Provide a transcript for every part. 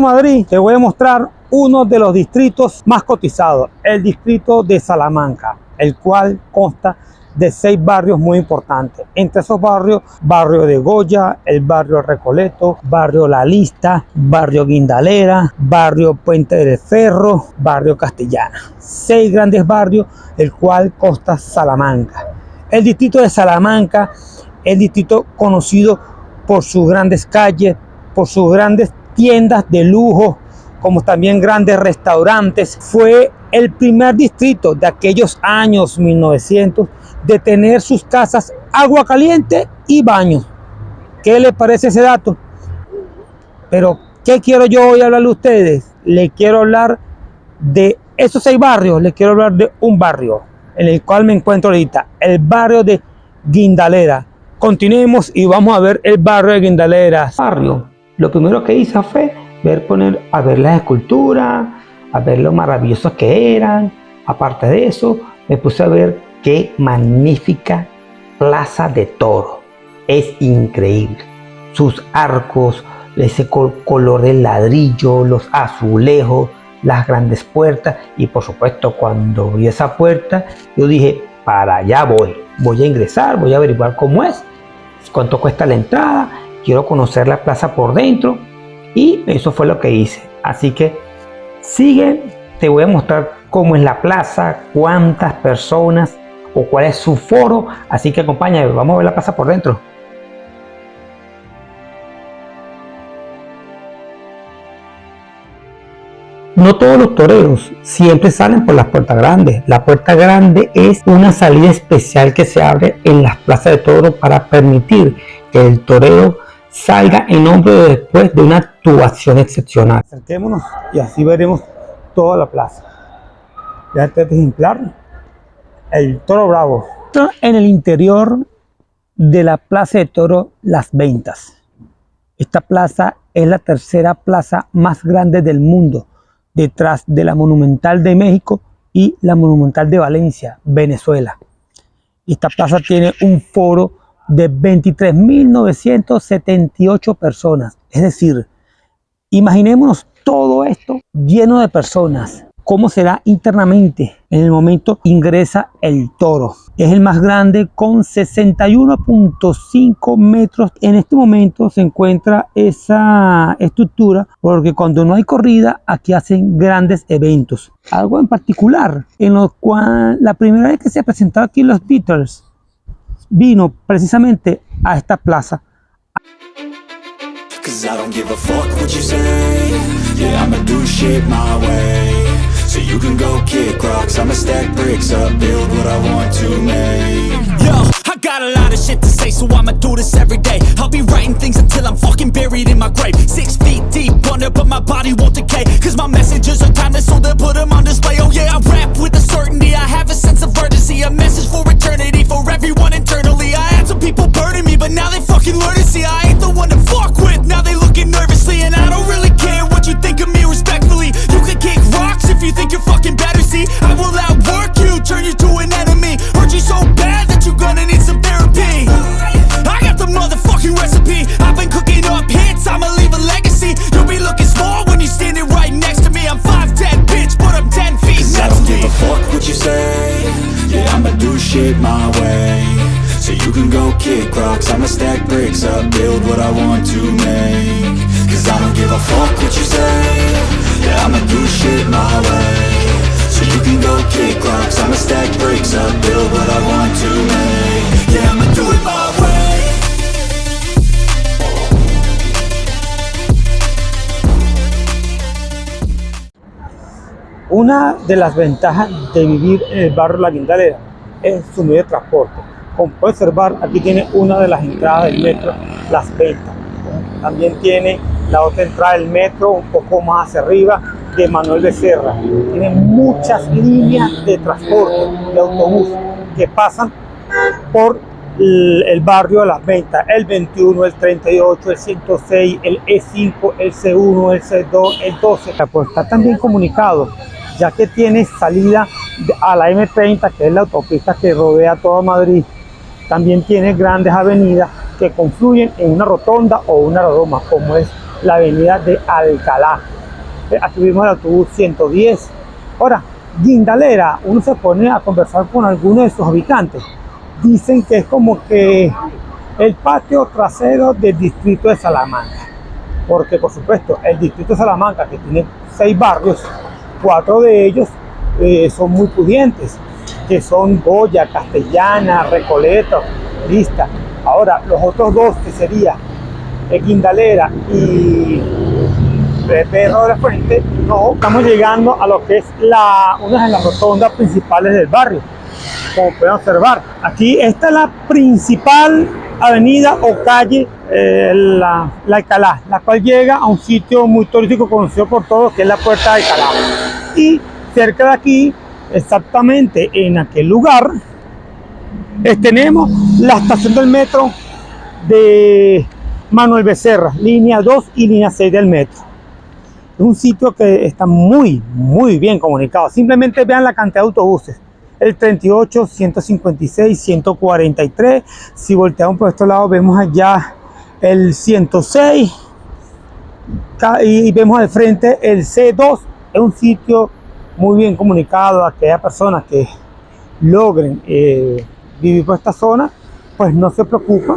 Madrid, te voy a mostrar uno de los distritos más cotizados, el distrito de Salamanca, el cual consta de 6 barrios muy importantes. Entre esos barrios, barrio de Goya, el barrio Recoleto, barrio La Lista, barrio Guindalera, barrio Puente del Ferro, barrio Castellana. 6 grandes barrios, el cual consta Salamanca. El distrito de Salamanca, el distrito conocido por sus grandes calles, por sus grandes tiendas de lujo, como también grandes restaurantes. Fue el primer distrito de aquellos años 1900 de tener sus casas, agua caliente y baños. ¿Qué les parece ese dato? Pero ¿qué quiero yo hoy hablarle a ustedes? Les quiero hablar de esos 6 barrios. Les quiero hablar de un barrio en el cual me encuentro ahorita, el barrio de Guindalera. Continuemos y vamos a ver el barrio de Guindalera. Lo primero que hice fue a ver las esculturas, a ver lo maravillosos que eran. Aparte de eso, me puse a ver qué magnífica plaza de toro. Es increíble. Sus arcos, ese color del ladrillo, los azulejos, las grandes puertas. Y por supuesto, cuando vi esa puerta, yo dije, para allá voy. Voy a ingresar, voy a averiguar cómo es, cuánto cuesta la entrada. Quiero conocer la plaza por dentro. Y eso fue lo que hice. Así que sigue, te voy a mostrar cómo es la plaza, cuántas personas o cuál es su foro. Así que acompáñame, vamos a ver la plaza por dentro. No todos los toreros siempre salen por las puertas grandes. La puerta grande es una salida especial que se abre en las plazas de toros para permitir que el torero salga en nombre después de una actuación excepcional. Acerquémonos y así veremos toda la plaza. Ya este ejemplar, el toro bravo. En el interior de la plaza de toro Las Ventas. Esta plaza es la tercera plaza más grande del mundo, detrás de la Monumental de México y la Monumental de Valencia, Venezuela. Esta plaza tiene un foro de 23.978 personas. Es decir, imaginémonos todo esto lleno de personas. ¿Cómo será internamente en el momento ingresa el toro? Es el más grande con 61.5 metros. En este momento se encuentra esa estructura porque cuando no hay corrida, aquí hacen grandes eventos. Algo en particular, en lo cual la primera vez que se presentó aquí los Beatles, vino precisamente a esta plaza. So you can go kick rocks, I'ma stack bricks up, build what I want to make. Yo, I got a lot of shit to say, so I'ma do this every day. I'll be writing things until I'm fucking buried in my grave. 6 feet deep under, but my body won't decay. Cause my messages are timeless, so they'll put them on display. Oh yeah, I rap with a certainty, I have a sense of urgency. A message for eternity, for everyone internally. I had some people burning me, but now they fucking learn to see I ain't the one to fuck with, now they looking nervously. And I don't really care what you think of me respectfully. You can kick rocks if you think you're fucking better, see I will outwork you, turn you to an enemy. Hurt you so bad that you're gonna need some therapy. I got the motherfucking recipe, I've been cooking up hits, I'ma leave a legacy. You'll be looking small when you're standing right next to me. I'm 5'10", bitch, but I'm 10 feet next to me. I don't give a fuck what you say, yeah, I'ma do shit my way. So you can go kick rocks, I'ma stack bricks up, build what I want to make. Cause I don't give a fuck what you say, yeah, I'ma do shit my way. So you can go kick rocks, I'ma stack bricks up, build what I want to make. Yeah, I'ma do it my way. Una de las ventajas de vivir en el barrio La Guindalera es su medio de transporte. Como puede observar, aquí tiene una de las entradas del metro Las Ventas. También tiene la otra entrada del metro un poco más hacia arriba de Manuel Becerra. Tiene muchas líneas de transporte, de autobús, que pasan por el barrio de Las Ventas, el 21, el 38, el 106, el E5, el C1, el C2, el 12. Pues está también comunicado, ya que tiene salida a la M30, que es la autopista que rodea toda Madrid. También tiene grandes avenidas que confluyen en una rotonda o una redoma, como es la avenida de Alcalá. Aquí vimos el autobús 110. Ahora, Guindalera, uno se pone a conversar con algunos de sus habitantes. Dicen que es como que el patio trasero del distrito de Salamanca. Porque, por supuesto, el distrito de Salamanca, que tiene 6 barrios, 4 de ellos son muy pudientes, que son Goya, Castellana, Recoleta, Lista. Ahora, los otros 2, que serían Guindalera y Pedro de la Fuente, no estamos llegando a lo que es una de las rotondas principales del barrio. Como pueden observar, aquí esta es la principal avenida o calle, la Alcalá, la cual llega a un sitio muy turístico conocido por todos, que es la Puerta de Alcalá. Y cerca de aquí, exactamente en aquel lugar, tenemos la estación del metro de Manuel Becerra, línea 2 y línea 6 del metro. Es un sitio que está muy bien comunicado. Simplemente vean la cantidad de autobuses. El 38, 156, 143. Si volteamos por este lado, vemos allá el 106. Y vemos al frente el C2. Es un sitio muy bien comunicado. A aquellas personas que logren vivir por esta zona, pues no se preocupan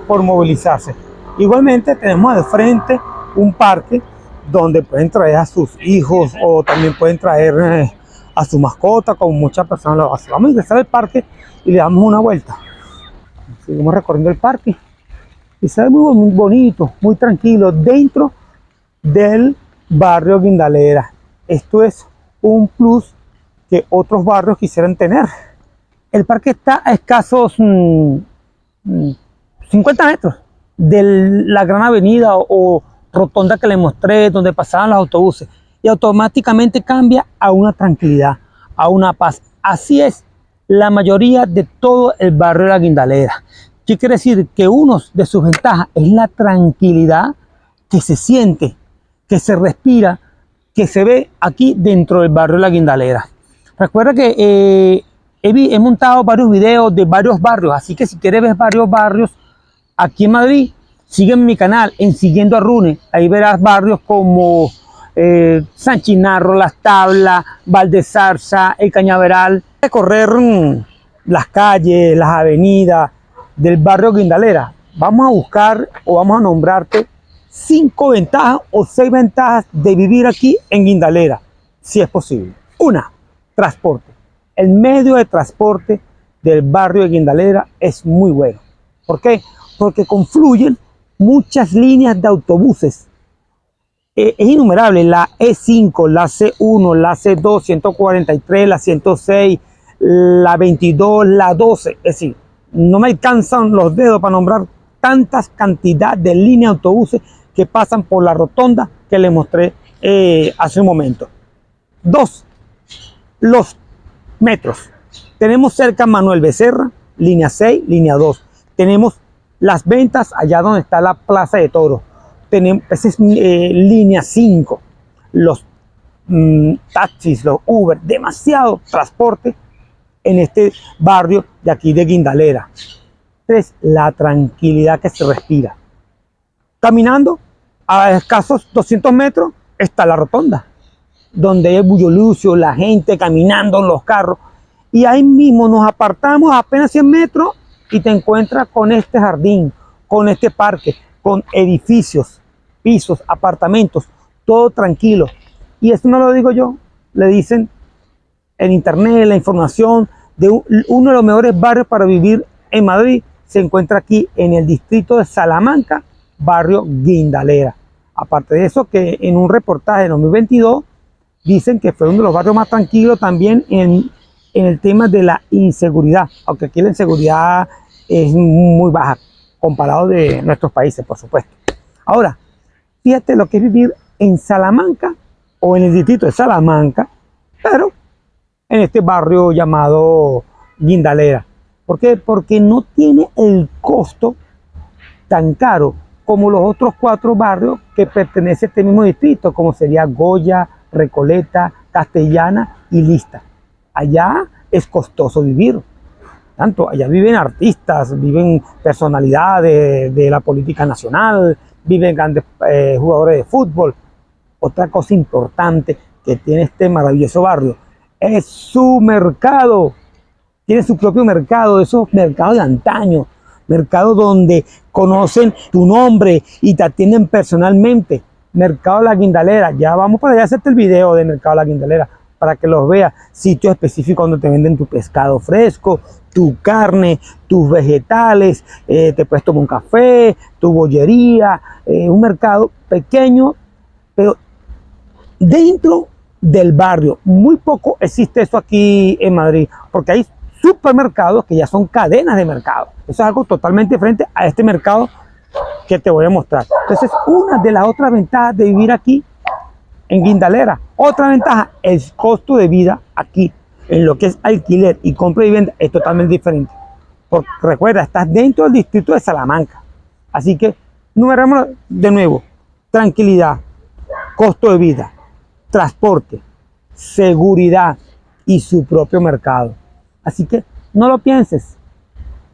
por movilizarse. Igualmente tenemos al frente un parque donde pueden traer a sus hijos o también pueden traer a su mascota, como muchas personas lo hacen. Vamos a ingresar al parque y le damos una vuelta. Seguimos recorriendo el parque y se ve muy bonito, muy tranquilo dentro del barrio Guindalera. Esto es un plus que otros barrios quisieran tener. El parque está a escasos 50 metros de la gran avenida o rotonda que les mostré, donde pasaban los autobuses, y automáticamente cambia a una tranquilidad, a una paz. Así es la mayoría de todo el barrio de la Guindalera. ¿Qué quiere decir? Que uno de sus ventajas es la tranquilidad que se siente, que se respira, que se ve aquí dentro del barrio de la Guindalera. Recuerda que he montado varios videos de varios barrios, así que si quieres ver varios barrios aquí en Madrid, sígueme mi canal en Siguiendo a Rune. Ahí verás barrios como San Chinarro, Las Tablas, Valdezarza, El Cañaveral. Recorrer las calles, las avenidas del barrio Guindalera. Vamos a buscar o vamos a nombrarte 5 ventajas o 6 ventajas de vivir aquí en Guindalera, si es posible. 1. Transporte. El medio de transporte del barrio de Guindalera es muy bueno. ¿Por qué? Porque confluyen muchas líneas de autobuses. Es innumerable, la E5, la C1, la C2, 143, la 106, la 22, la 12. Es decir, no me alcanzan los dedos para nombrar tantas cantidades de líneas de autobuses que pasan por la rotonda que les mostré hace un momento. 2. Los metros. Tenemos cerca Manuel Becerra, línea 6, línea 2. Tenemos Las Ventas, allá donde está la Plaza de Toros. Tenemos, esa es línea 5. Los taxis, los Uber, demasiado transporte en este barrio de aquí de Guindalera. 3. La tranquilidad que se respira. Caminando a escasos 200 metros está la rotonda, donde hay el bullolucio, la gente caminando en los carros. Y ahí mismo nos apartamos apenas 100 metros y te encuentras con este jardín, con este parque, con edificios, pisos, apartamentos, todo tranquilo. Y esto no lo digo yo, le dicen en internet, la información de uno de los mejores barrios para vivir en Madrid se encuentra aquí en el distrito de Salamanca, barrio Guindalera. Aparte de eso, que en un reportaje de 2022 dicen que fue uno de los barrios más tranquilos también en el tema de la inseguridad, aunque aquí la inseguridad es muy baja comparado de nuestros países, por supuesto. Ahora, fíjate lo que es vivir en Salamanca o en el distrito de Salamanca, pero en este barrio llamado Guindalera. ¿Por qué? Porque no tiene el costo tan caro como los otros 4 barrios que pertenecen a este mismo distrito, como sería Goya, Recoleta, Castellana y Lista. Allá es costoso vivir. Tanto allá viven artistas, viven personalidades de la política nacional, viven grandes jugadores de fútbol. Otra cosa importante que tiene este maravilloso barrio es su mercado. Tiene su propio mercado, esos mercados de antaño, mercados donde conocen tu nombre y te atienden personalmente. Mercado La Guindalera, ya vamos para allá a hacerte el video de Mercado La Guindalera para que los veas. Sitio específico donde te venden tu pescado fresco, tu carne, tus vegetales, te puedes tomar un café, tu bollería, un mercado pequeño, pero dentro del barrio. Muy poco existe eso aquí en Madrid, porque hay supermercados que ya son cadenas de mercado. Eso es algo totalmente diferente a este mercado que te voy a mostrar. Entonces, una de las otras ventajas de vivir aquí en Guindalera, otra ventaja, el costo de vida aquí, en lo que es alquiler y compra y venta, es totalmente diferente. Porque recuerda, estás dentro del distrito de Salamanca. Así que, numeramos de nuevo: tranquilidad, costo de vida, transporte, seguridad y su propio mercado. Así que no lo pienses,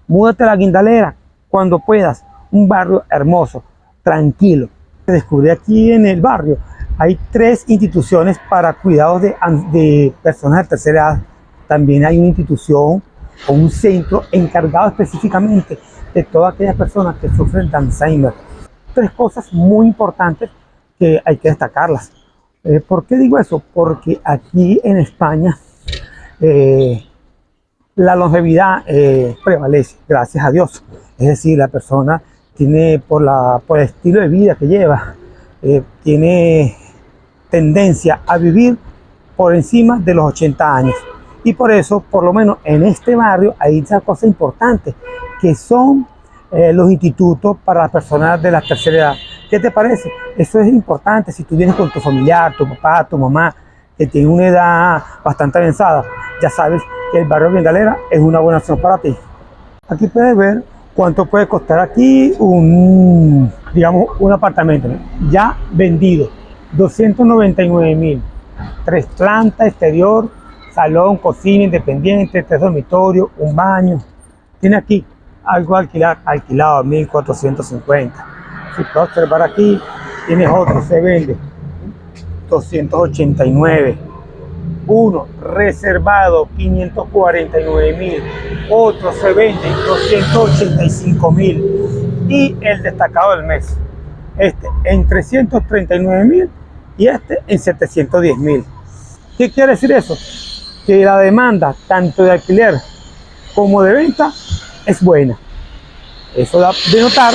múdate a La Guindalera cuando puedas. Un barrio hermoso, tranquilo. Descubrí aquí en el barrio hay 3 instituciones para cuidados de personas de tercera edad. También hay una institución o un centro encargado específicamente de todas aquellas personas que sufren de Alzheimer. 3 cosas muy importantes que hay que destacarlas. ¿Por qué digo eso? Porque aquí en España la longevidad prevalece, gracias a Dios. Es decir, la persona tiene, por el estilo de vida que lleva, tiene tendencia a vivir por encima de los 80 años. Y por eso, por lo menos en este barrio, hay esas cosas importantes, que son los institutos para las personas de la tercera edad. ¿Qué te parece? Eso es importante si tú vienes con tu familiar, tu papá, tu mamá, que tiene una edad bastante avanzada. Ya sabes que el barrio Guindalera es una buena opción para ti. Aquí puedes ver cuánto puede costar aquí un apartamento, ¿no? Ya vendido, 299.000, 3 plantas, exterior, salón, cocina independiente, 3 dormitorios, un baño. Tiene aquí algo alquilado 1.450. Si puedes observar aquí, tienes otro, se vende 289. Uno reservado 549.000, otro se vende 285.000 y el destacado del mes, este en 339.000 y este en 710.000. ¿Qué quiere decir eso? Que la demanda tanto de alquiler como de venta es buena. Eso da de notar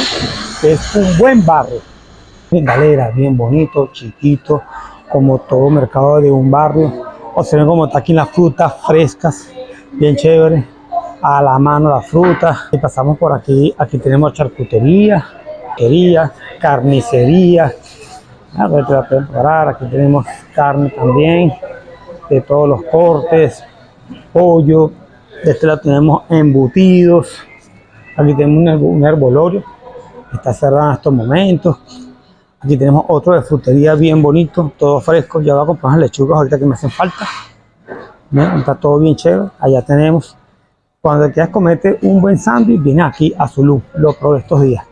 que es un buen barrio. Guindalera, bien bonito, chiquito, como todo mercado de un barrio. Observen cómo está aquí las frutas frescas, bien chévere, a la mano las frutas. Y pasamos por aquí, aquí tenemos charcutería, carnicería. Aquí tenemos carne también, de todos los cortes, pollo. De este lado tenemos embutidos. Aquí tenemos un herbolorio, está cerrado en estos momentos. Aquí tenemos otro de frutería bien bonito, todo fresco. Ya voy a comprar las lechugas ahorita que me hacen falta. Bien, está todo bien chévere. Allá tenemos, cuando quieras comerte un buen sándwich, viene aquí a Zulú. Lo probé estos días.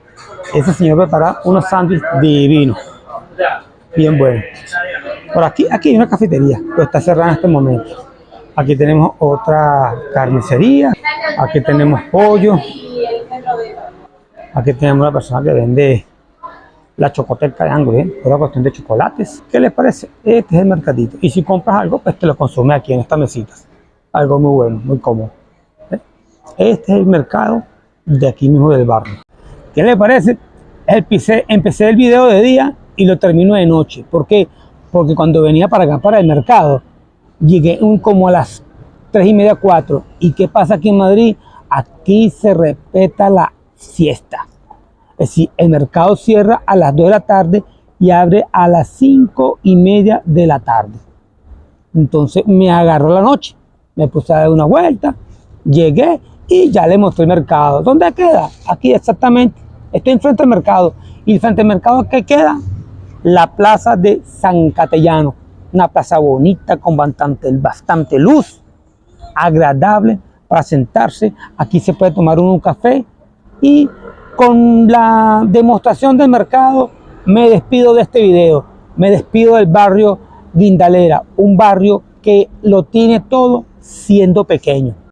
Ese señor prepara unos sándwiches divinos, bien buenos. Por aquí hay una cafetería, pero está cerrada en este momento. Aquí tenemos otra carnicería. Aquí tenemos pollo. Aquí tenemos una persona que vende la chocoteca de Ángulo, una cuestión de chocolates. ¿Qué les parece? Este es el mercadito. Y si compras algo, pues te lo consumes aquí en estas mesitas. Algo muy bueno, muy cómodo. Este es el mercado de aquí mismo del barrio. ¿Qué les parece? Empecé el video de día y lo termino de noche. ¿Por qué? Porque cuando venía para acá, para el mercado, llegué como a las 3:30, 4. ¿Y qué pasa aquí en Madrid? Aquí se respeta la siesta. Es decir, el mercado cierra a las 2 de la tarde y abre a las 5:30 de la tarde. Entonces me agarró la noche, me puse a dar una vuelta, llegué y ya le mostré el mercado. ¿Dónde queda? Aquí exactamente. Estoy enfrente del mercado. ¿Y frente al mercado qué queda? La plaza de San Catellano. Una plaza bonita con bastante luz, agradable para sentarse. Aquí se puede tomar un café y con la demostración del mercado me despido de este video. Me despido del barrio Guindalera, un barrio que lo tiene todo siendo pequeño.